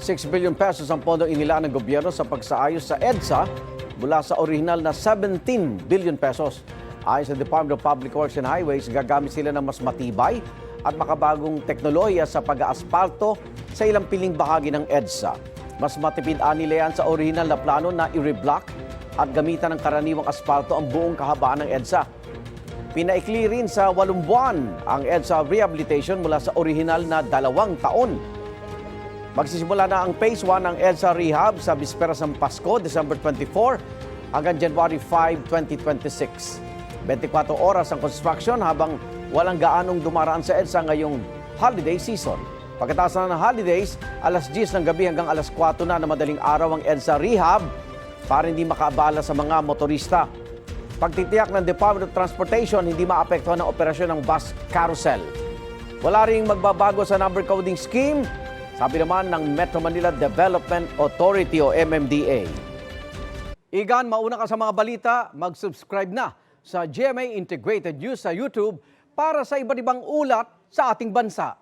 6 billion pesos ang pondo inilaan ng gobyerno sa pagsaayos sa EDSA mula sa orihinal na 17 billion pesos. Ayon sa Department of Public Works and Highways, gagamit sila ng mas matibay at makabagong teknolohiya sa pag-aaspalto sa ilang piling bahagi ng EDSA. Mas matipid nila yan sa orihinal na plano na i-reblock at gamitan ng karaniwang aspalto ang buong kahabaan ng EDSA. Pinaikli rin sa 8 buwan ang EDSA rehabilitation mula sa orihinal na 2 taon. Magsisimula na ang Phase 1 ng EDSA Rehab sa bisperas ng Pasko, December 24 hanggang January 5, 2026. 24 oras ang construction habang walang gaanong dumaraan sa EDSA ngayong holiday season. Pagkatapos na ng holidays, alas 10 ng gabi hanggang alas 4 na madaling araw ang EDSA Rehab para hindi makaabala sa mga motorista. Pagtitiyak ng Department of Transportation, hindi maapektuhan ang operasyon ng bus carousel. Wala ring magbabago sa number coding scheme, sabi naman ng Metro Manila Development Authority o MMDA. Igan, mauna ka sa mga balita, mag-subscribe na sa GMA Integrated News sa YouTube para sa iba't ibang ulat sa ating bansa.